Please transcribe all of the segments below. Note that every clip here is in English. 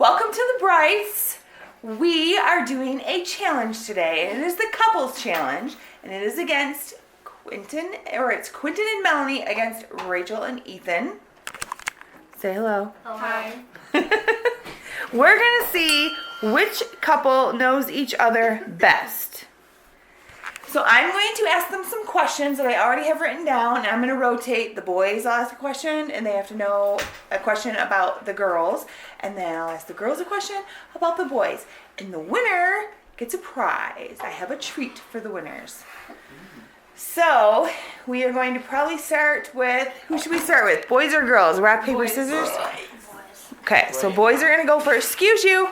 Welcome to the Brights. We are doing a challenge today, and it is the couples challenge, and it is against Quinton, or it's Quinton and Melanie against Rachel and Ethan. Say hello. Hi. We're gonna see which couple knows each other best. So I'm going to ask them some questions that I already have written down, and I'm going to rotate. The boys will ask a question, and they have to know a question about the girls, and then I'll ask the girls a question about the boys. And the winner gets a prize. I have a treat for the winners. So we are going to probably start with, who should we start with? Boys or girls? Rock, paper, scissors? Okay, so boys are going to go first. Excuse you.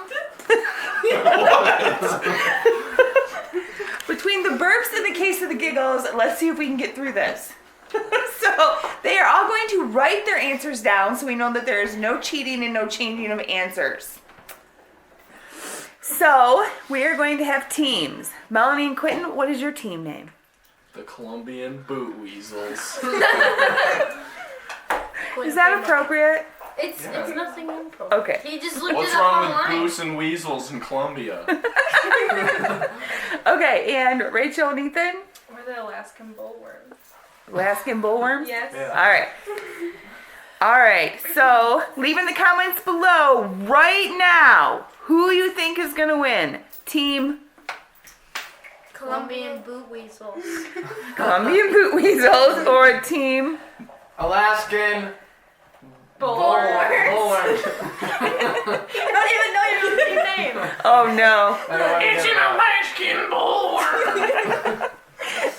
Between the burps and the case of the giggles, let's see if we can get through this. So they are all going to write their answers down so we know that there is no cheating and no changing of answers. So we are going to have teams. Melanie and Quinton, what is your team name? The Colombian Boot Weasels. Is that appropriate? It's nothing important. Okay. He just looked What's it up wrong with online. boots and weasels in Colombia? Okay, and Rachel and Ethan? We're the Alaskan bullworms. Alaskan bullworms? Yes. Yeah. All right, so leave in the comments below right now who you think is going to win. Team Colombian boot weasels. Colombian Boot Weasels or Team Alaskan Bullworms. You don't even know your own name. Oh no. It's an Alaskan bullworm.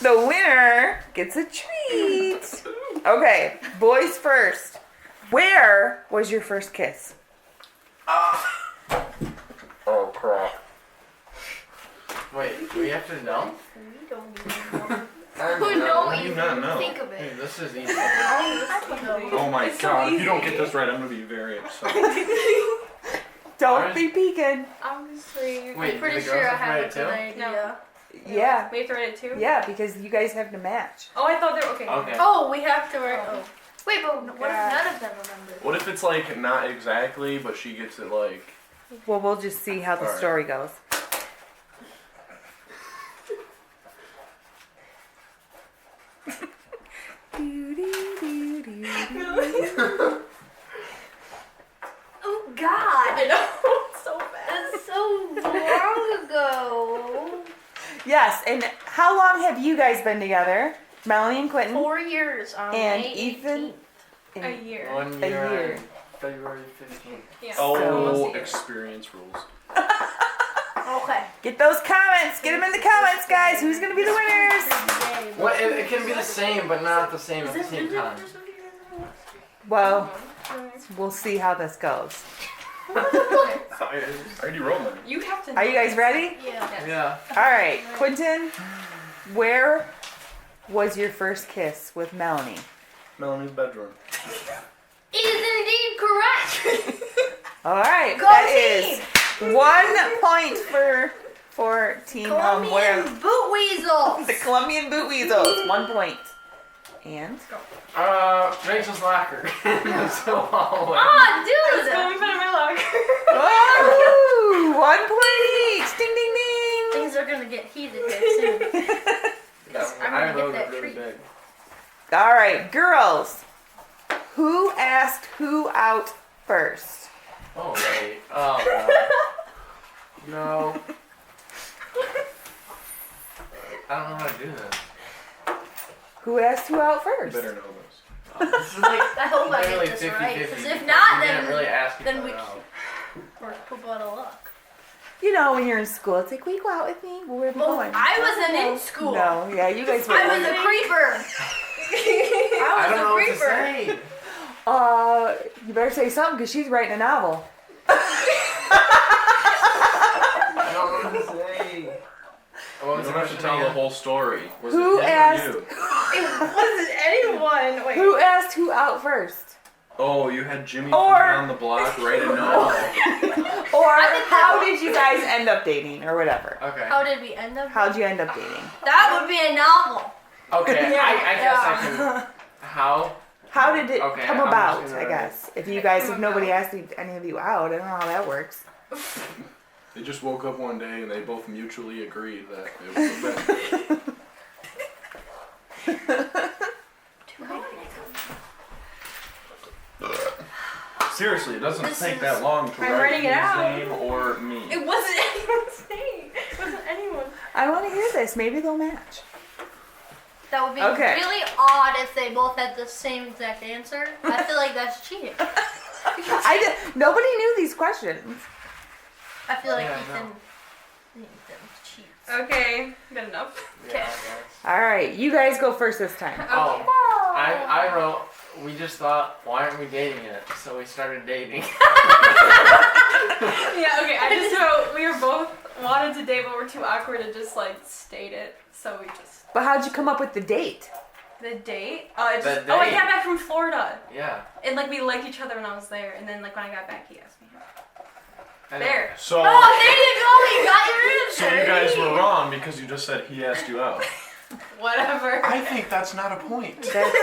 The winner gets a treat. Okay, boys first. Where was your first kiss? Oh crap. Wait, do we have to know? We don't even know. Who Don't do you even not know? think of Hey, it. this is easy. Oh my It's so god, if you don't easy. get this right, I'm gonna be very upset. Don't be peeking. Obviously. Wait, I'm pretty the sure girls I have to have write a it good too? idea. Yeah. We have to write it too? Yeah, because you guys have to match. Oh, I thought they were okay. Okay. Oh, we have to write. Oh. Wait, but what if none of them remember? What if it's like not exactly, but she gets it like... Well, we'll just see how the All right. story goes. Oh God! I know. It's so bad. That's so long ago. Yes, and how long have you guys been together? Melanie and Quinton? 4 years on And May Ethan? 18th. A year. 1 A year, year. on February 15th. Yeah. Oh, Almost a year. experience rules. Okay. Get those comments. Get them in the comments, guys. Who's going to be the winners? What? It can be the same, but not the same at the same time. Well, we'll see how this goes. I already rolled mine. You have to. Are you guys ready? Yeah. Yeah. All right, Quinton, where was your first kiss with Melanie? Melanie's bedroom. It is indeed correct. All right, Go that team! is 1 point for team where Colombian boot weasels. the Colombian Boot Weasels. 1 point. And Rachel's locker. So, Ah, dude. Let me put in my locker. woo! 1 point each. Ding ding ding. Things are gonna get heated here soon. I'm I gonna get wrote that it really treat. big. All right, girls. Who asked who out first? Oh wait. Oh no. No. I don't know how to do this. Who asked who out You first? better know this. This is like I hope I literally get this 50-50. right. Because if not, We didn't then really ask then each we other out. we're poop out of luck. You know, when you're in school, it's like, will you go out with me? Well, where are we Well, going? I wasn't in school. No, yeah, you guys were. I was a creeper. I I don't know was what a to creeper. say. You better say something because she's writing a novel. I don't know what to say. What You was the don't have to question tell the again? whole story. Was Who it him asked- or you? It wasn't anyone. Wait. Who asked who out first? Oh, you had Jimmy Or- from down the block write a novel. Or think how did you guys end up dating or whatever? Okay. How did we end up? How'd you end up dating? That would be a novel. Okay. Yeah. I guess I can. How? How did it Okay, come I'm about, just I gonna- guess? If you guys, if nobody asked any of you out, I don't know how that works. They just woke up one day and they both mutually agreed that it was the best. Seriously, it doesn't This take is- that long to I'm write writing it his out. name or me. It wasn't anyone's name. It wasn't anyone. I want to hear this. Maybe they'll match. That would be Okay. really odd if they both had the same exact answer. I feel like that's cheating. Nobody knew these questions. I feel like Yeah, Ethan cheats. Okay, good enough. Yeah, I guess. All right, you guys go first this time. Oh, I wrote. We just thought, why aren't we dating yet? So we started dating. Yeah, okay, I just wrote we were both wanted to date, but we're too awkward to just like state it. So we just But how'd you come up with the date? the date. The I date. got back from Florida, Yeah. and like we liked each other when I was there, and then like when I got back, he asked me. I know. There. So, Oh, there you go. You got your so answer. you guys were wrong because you just said he asked you out. Whatever. I think that's not a point. It's our turn to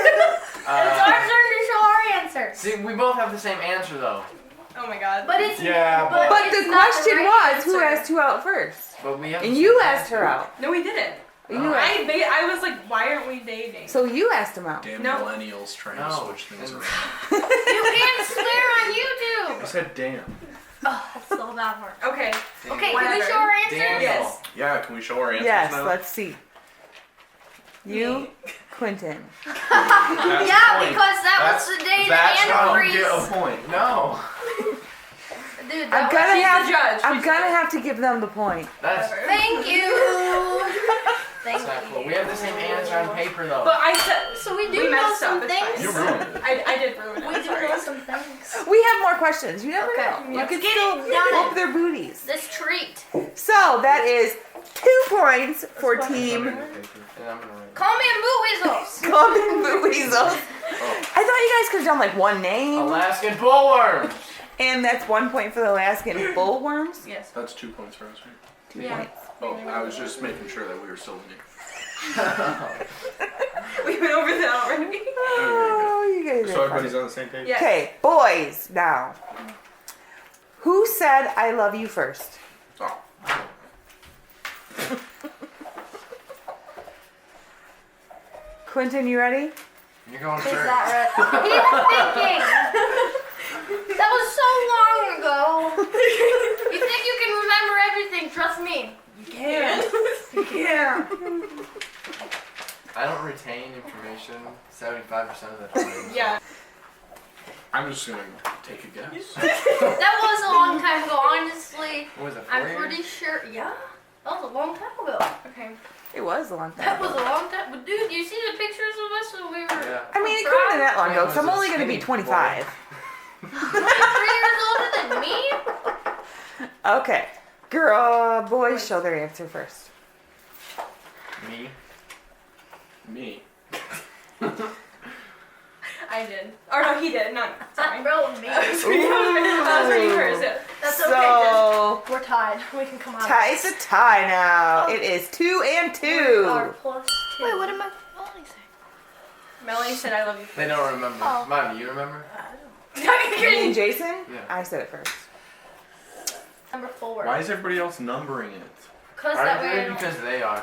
show our answer. See, we both have the same answer though. Oh my god. But it's Yeah, but, But it's the not question right was, who answer. asked you out first? But we have. And the you same asked her answer. out. No, we didn't. You Oh. asked- I was like, why aren't we dating? so you asked him out. Damn No. millennials trying to No. switch things And- around. You can't swear on YouTube. I said damn. Oh, that's so bad for her. Okay. Okay, can we Whatever. show our answer? Daniel. Yes. Yeah, can we show our answers Yes, now? let's see. You, Me. Quinton. That's Yeah, the point. because that was the day that That's how Anna you get a Freeze. point. No. Dude, I'm that gonna was. She's have the judge. I'm She's gonna the- have to give them the point. That's. Thank you. Thank That's not you. cool. We have the same answer on paper though. But I said So we do We know messed some up, it's things. fine. You ruined it. I did ruin it. We I'm do sorry. know some things. We have more questions. You never Okay. know. You Let's could get still it done. whoop their booties. This treat. So that is 2 points for team And I'm gonna write. Call me a boot weasels. Common Weasels. I thought you guys could have done like one name, Alaskan bullworms. and that's 1 point for the Alaskan bullworms. Yes. That's 2 points for us, right? 2 Yeah. points. Oh, I was just making sure that we were still winning. We went over that already. Oh, you guys So are everybody's funny. on the same page? Yeah. Okay, boys now. Who said I love you first? Oh. Quinton, you ready? You're going Is first. that right? He was thinking. That was so long ago. You think you can remember everything? Trust me. You can. You can. I don't retain information 75% of the time. Yeah. I'm just gonna take a guess. That was a long time ago, honestly. What was it? 4 I'm years? pretty sure. Yeah. That was a long time ago. Okay. It was a long time That was ago. a long time. But dude, you see the pictures of us when we were Yeah. I mean, it couldn't have been that long ago, because I'm only going to be 25. 3 years older than me? Okay. Girl, boys, show their answer first. Me. Me. I did. Or no, he did. Not. Sorry. Bro, me. I was reading hers. Yeah. That's okay. So, We're tied. We can come out. it's a tie now. It is 2 and 2. Our plus 2. Wait, what am I saying? Melanie said, "I love you." They don't remember. Oh. Mom, do you remember? Me and Jason? Yeah. I said it first. Number 4. Why is everybody else numbering it? Because that I way did I it don't- because they are.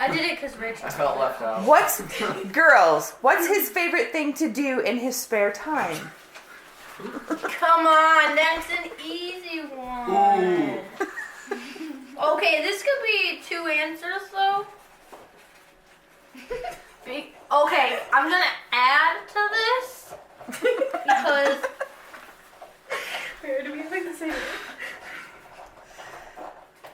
I did it because Rachel. I felt left out. What's, girls, what's his favorite thing to do in his spare time? Come on, that's an easy one. Okay, this could be 2 answers though. Okay, I'm gonna add to this. see.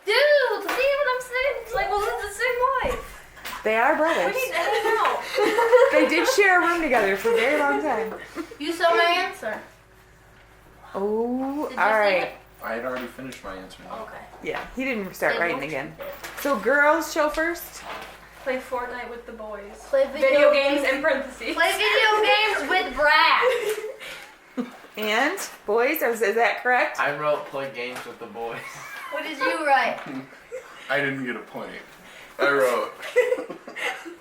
Dude, see what I'm saying? It's like, well, it's the same life. They are We brothers. need to hang out. They did share a room together for a very long time. You saw my answer. Oh, Did you all see right. it? I had already finished my answer now. Okay. Yeah, he didn't start They writing both again. did. So girls show first. Play Fortnite with the boys. Play Video games in parentheses. Play video games with Brad. And boys, is that correct? I wrote play games with the boys. What did you write? I didn't get a point. I wrote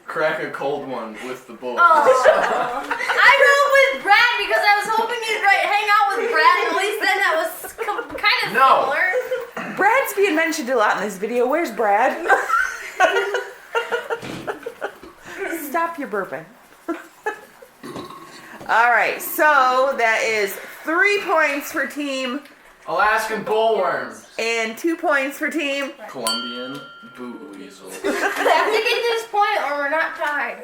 crack a cold one with the boys. Oh. I wrote with Brad because I was hoping you'd hang out with Brad. At least then that was kind of No. similar. Brad's being mentioned a lot in this video. Where's Brad? Stop your burping. All right, so that is 3 points for team Alaskan bullworms. and 2 points for team. Colombian boo weasel. We have to get this point or we're not tied.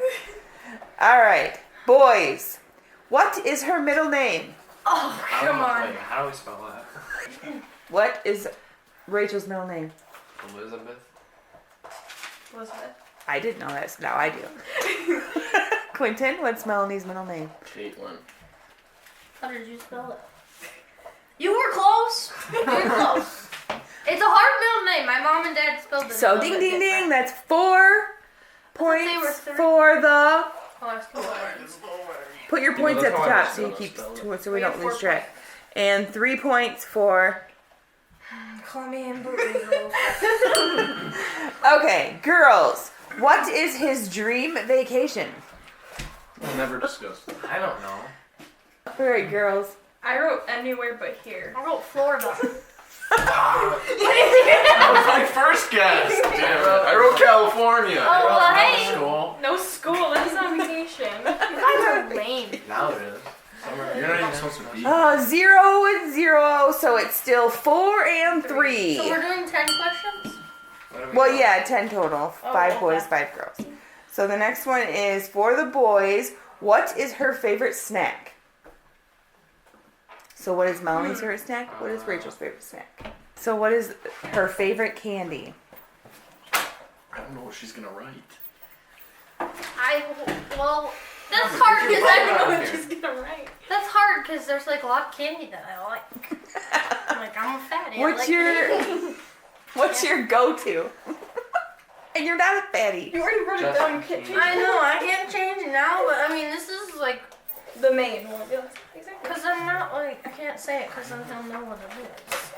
All right, boys, what is her middle name? Oh, come on. Wait, how do we spell that? What is Rachel's middle name? Elizabeth. Elizabeth. I didn't know that, so now I do. Quinton, what's Melanie's middle name? Caitlin. How did you spell it? You were close. You were close. It's a hard middle name. My mom and dad spelled it. So ding ding ding, that's 4 points they were three. for the. Alaskan bullworms. Put your You know, points that's at the how I top so you spell keep it. so we don't lose track. And 3 points for. Colombian burritos. Okay, girls, what is his dream vacation? Never discussed it. I don't know. All right, girls. I wrote anywhere but here. I wrote Florida. That was my first guess. Damn it. I wrote California. Oh, well, hey. School. No school. This is on vacation. You guys are lame. Now it is. Summer. You're not even supposed to be. 0 and 0, so it's still 4 and 3. So we're doing 10 questions? What do we Well, got? yeah, 10 total. 5 okay. boys, 5 girls. So the next one is for the boys. What is her favorite snack? So what is Melanie's favorite snack? What is Rachel's favorite snack? So what is her favorite candy? I don't know what she's gonna write. Well, that's hard because I don't know. Here. She's gonna write. That's hard because there's like a lot of candy that I like. I'm like, I'm a fatty. I What's like your candy. What's your go-to? And you're not a fatty. You already wrote it Just down. You can't change I know, I can't change it now, but I mean, this is like, the main one. Yeah, exactly. because I'm not like, I can't say it because I don't know what it is.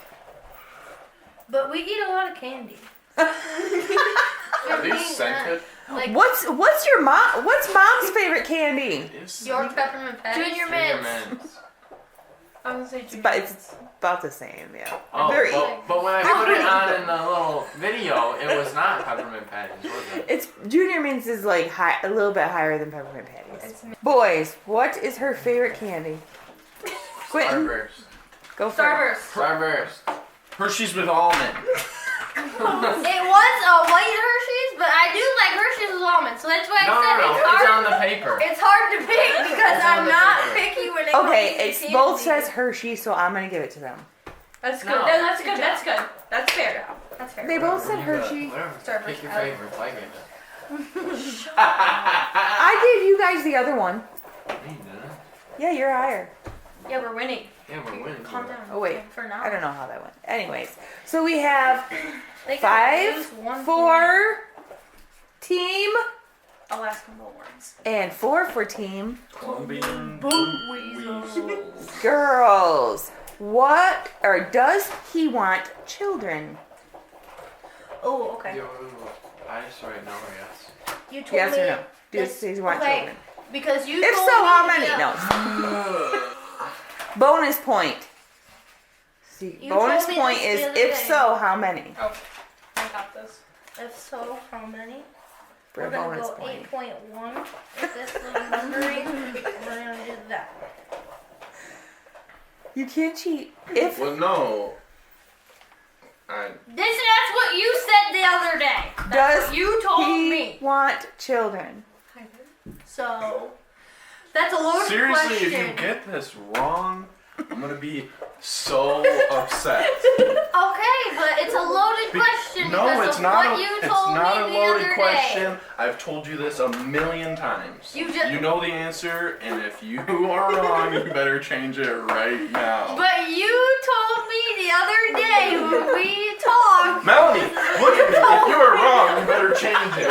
But we eat a lot of candy. Are these scented? Like What's mom's favorite candy? York peppermint patties. Junior Junior mints. mints. I was gonna say It's about the same, yeah. Oh, They're but when I put it on in the little video, it was not peppermint patties, was it? It's Junior Mints is like a little bit higher than peppermint patties. It's Boys, what is her favorite candy? Quinton, Starburst. go for it. Starburst. Starburst. Hershey's with almond. It was a white Hershey's, but I do like Hershey's with almonds, so that's why I No, said no, it's it's hard. on the paper. It's hard to pick because It's on I'm the not paper. picky when it comes Okay, to it's candy. both says Hershey, so I'm gonna give it to them. That's good. No. That's good. That's good. That's fair. That's fair. They both said Whatever you got, Hershey. Whatever. Starburst. Pick your I like- favorite. I get it. I gave you guys the other one. Me, didn't Yeah, you're higher. Yeah, we're winning. Yeah, we're winning. Calm down. Oh wait, For now. I don't know how that went. Anyways, so we have They can 5 lose one for team Alaskan bullworms. and 4 for team Colombian point. girls. What or does he want children? Oh, okay. Yo, I just write no or yes. You told Yes me or no? this- Does he want okay, children? because you If told so, me how many? the- No. Bonus point. See, You bonus told me point this is the other if day. so, how many? Oh, I got this. If so, how many? For We're a gonna bonus go point. 8.1 with this little numbering. We're gonna do that. You can't cheat. If Well, no. That's what you said the other day. That's does what you told he me. want children? So that's a loaded Seriously, question. if you get this wrong, I'm gonna be so upset. not what a, you it's told not me a the loaded other question. day. I've told you this a million times. You just- know the answer, and if you are wrong, you better change it right now. But you told me the other day when we talked. Melanie, look at me. If you are wrong, you better change it.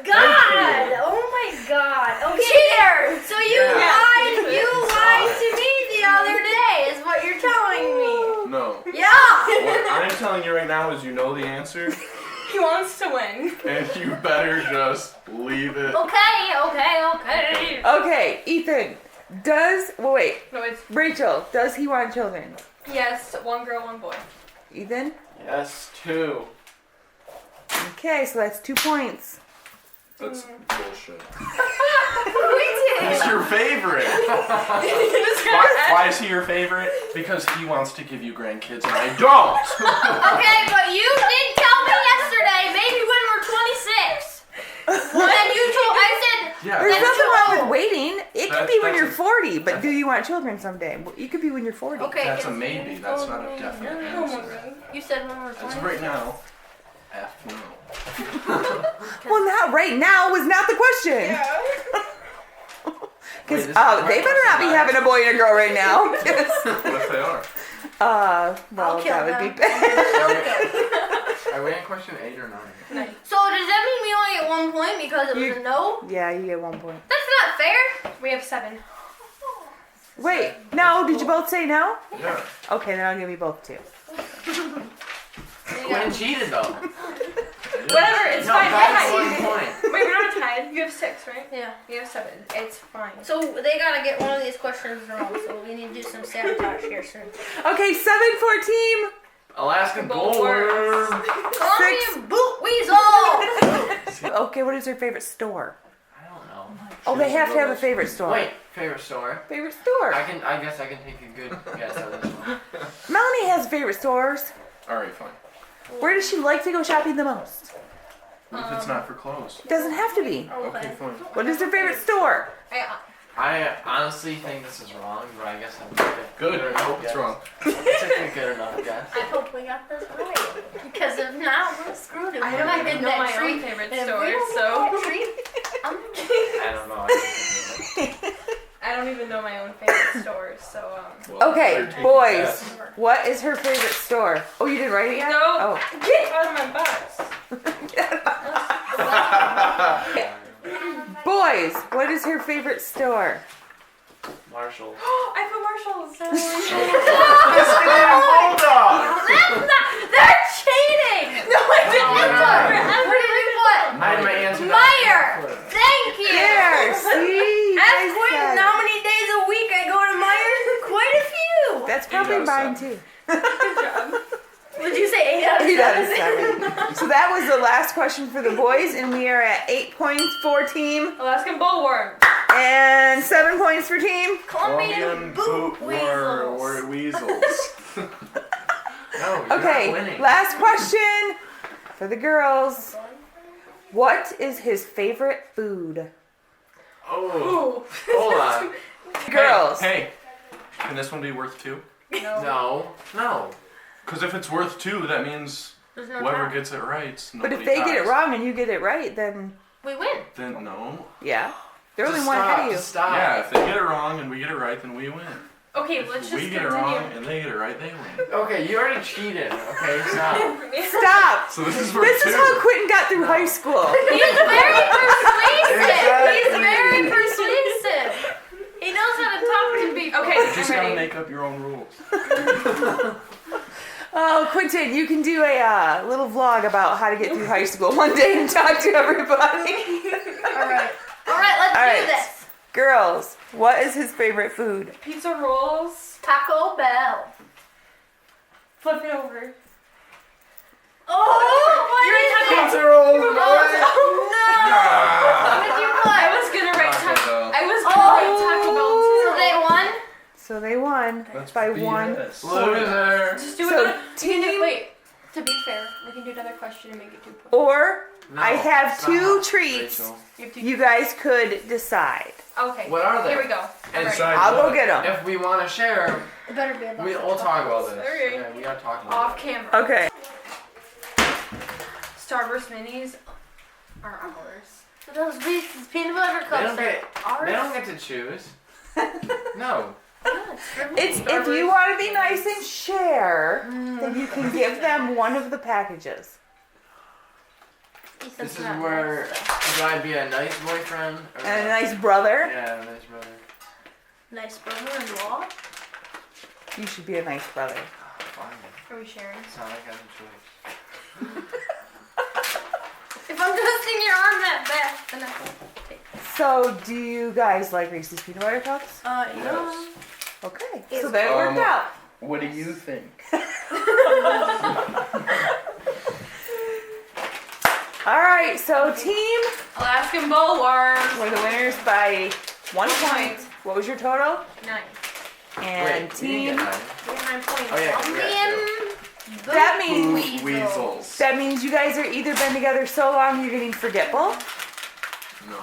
God! Oh my God! Okay. Cheater! So you lied. You lied to me the other day. Is what you're telling me? No. Yeah. What I'm telling you right now is you know the answer, He wants to win. and you better just leave it. Okay. Okay, Ethan. Wait, No, it's Rachel, does he want children? yes, one girl, one boy. Ethan? Yes, 2. Okay, so that's 2 points. That's bullshit. We He's did. your favorite. Why is he your favorite? Because he wants to give you grandkids, and I don't. Okay, but you did tell me yesterday. Maybe when we're 26. Well, then you told. I said. Yeah. There's That's nothing too wrong with old. waiting. It could That's- be when that's you're a- 40, but do you want children someday? Well, it could be when you're 40. Okay. That's a it's- maybe. That's not a definite Oh my answer. god. You said when we're As 20. of right now, F no. Well, not right now was not the question. Because Wait, this is they my better not be question, having a boy and a girl right now. 'Cause, What if they are? well, I'll kill that would them. be bad. Are we in question 8 or 9? So does that mean we only get 1 point because it was a no? Yeah, you get 1 point. That's not fair. We have 7. Wait, no, did you both say no? Yeah. Okay, then I'll give you both 2. Quinton cheated though. Whatever, it's No, fine. that's We're 1 tied. point. Wait, we're not tied. You have 6, right? Yeah. You have 7. It's fine. So they gotta get one of these questions wrong. So we need to do some sabotage here soon. Okay, 7 for team. Alaskan Bullworms. bullworm. Call me 6. Boot Weasel. Okay, what is your favorite store? I don't know. Oh, they have to have a favorite store. Wait, favorite store. Favorite store. I guess I can take a good guess at this one. Melanie has favorite stores. Alright, fine. Where does she like to go shopping the most? What if it's not for clothes? It doesn't have to be. Okay, fine. What is her favorite store? I honestly think this is wrong, but I guess I'm good. Good. I hope it's wrong. It's a good enough guess. I hope we got this right. Because if not, we're screwed. If I we're don't not even getting know that my treat, own favorite if we store, don't so get that treat, I'm I don't know. I I don't even know my own favorite stores. So Well, Okay, better take a boys. guess. What is her favorite store? Oh, you didn't write it yet? No. Get out of my box. Boys, what is her favorite store? Marshall. I put Marshalls. Hold on! They're cheating! No, I didn't. Where did you put? I had my answer. Meyer! Thank you! There, see? Ask Nice Quinton guy. how many days a week I go to Myers. Quite a few. That's probably 8 out of mine 7. too. Would you say 8 out of 8 out of 7? 7. So that was the last question for the boys, and we are at 8 points for team Alaskan bullworm. and 7 points for team. Colombian boot weasels. weasels. No, you're Okay, not winning. last question for the girls. What is his favorite food? Oh, hold on. Girls. Hey, can this one be worth 2? No. Because if it's worth 2, that means There's no whoever time. gets it right. But if they get it wrong and you get it right, then We win. then no. yeah. They're only Just one stop, ahead of you. just stop. Yeah, if they get it wrong and we get it right, then we win. Okay, If let's just we get it continue. wrong and they get it right, they win. Okay, you already cheated. Okay, stop. Stop. So this is worth This 2. is how Quinton got through high school. He's very persuasive. Exactly. He's very persuasive. He knows how to talk to people. Okay, You I'm just gotta ready. make up your own rules. Oh, Quinton, you can do a little vlog about how to get through high school one day and talk to everybody. Alright. Alright, let's All right. do this. Girls, what is his favorite food? Pizza rolls. Taco Bell. Flip it over. Oh, what You're is in it? Pizza rolls, No! What did you put? I was gonna write Taco Taco. Bell. I was gonna write Taco Bell too. So they won? So they won That's by BS. 1. Loser. Just do So another. team- Wait. To be fair, we can do another question and make it 2 points. Or No, I have stop, 2 treats. Rachel. You have to. You guys could decide. Okay. What are they? Here we go. And Alright. I'll go get them. If we want to share, It better be about we'll talk about this. Okay. Okay, we gotta talk about Off it. camera. Okay. Starburst minis are ours. Those Reese's peanut butter They don't cups get. are ours. They don't get to choose. No. Yeah, it's for me. It's if you want to be nice and share, then you can give them one of the packages. He said This is not where nice, do I be a nice boyfriend or And a nice brother. Yeah, a nice brother. though. Nice brother-in-law. You should be a nice brother. Fine. Are we sharing? It's not like I have a choice. If I'm twisting your arm that bad, then I can take it. So, do you guys like Reese's peanut butter cups? Yes. Okay, so that worked out. What do you think? All right, so team, Alaskan Bullworm. we're the winners by 1 point. What was your total? 9. And Wait, team, we didn't get mine. We have 9 points. Oh yeah, Me yeah. and that means Weasels. that means you guys are either been together so long you're getting forgetful, No.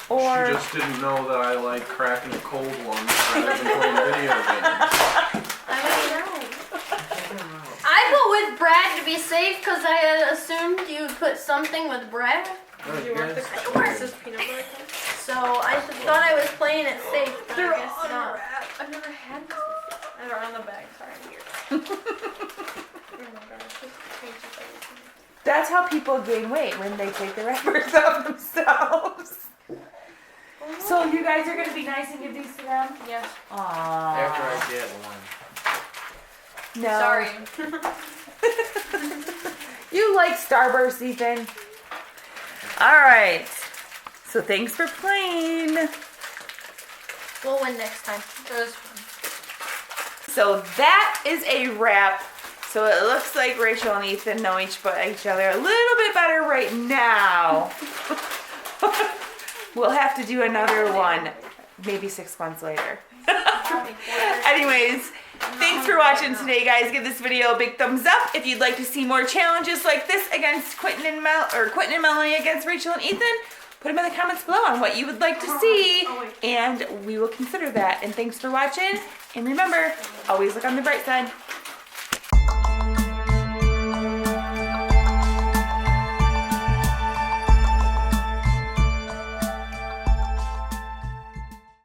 or She just didn't know that I like cracking a cold one rather than playing video games. I don't know. I put with Brad to be safe because I had assumed you would put something with Brad. No, Do you want the guys- Reese's peanut butter cups? So I thought I was playing it safe, but I guess not. I've never had this before. They're on the bag. Sorry, I'm weird. Oh my gosh, this changes everything. that's how people gain weight when they take the wrappers off themselves. So you guys are gonna be nice and give these to them? Yes. Aww. After I get one. No. Sorry. You like Starburst, Ethan. All right. So thanks for playing. We'll win next time. It was fun. So that is a wrap. So it looks like Rachel and Ethan know each other a little bit better right now. We'll have to do another one maybe 6 months later. Anyways, thanks for watching today, guys. Give this video a big thumbs up. If you'd like to see more challenges like this against Quinton and Melanie against Rachel and Ethan, put them in the comments below on what you would like to see, and we will consider that. And thanks for watching. And remember, always look on the bright side.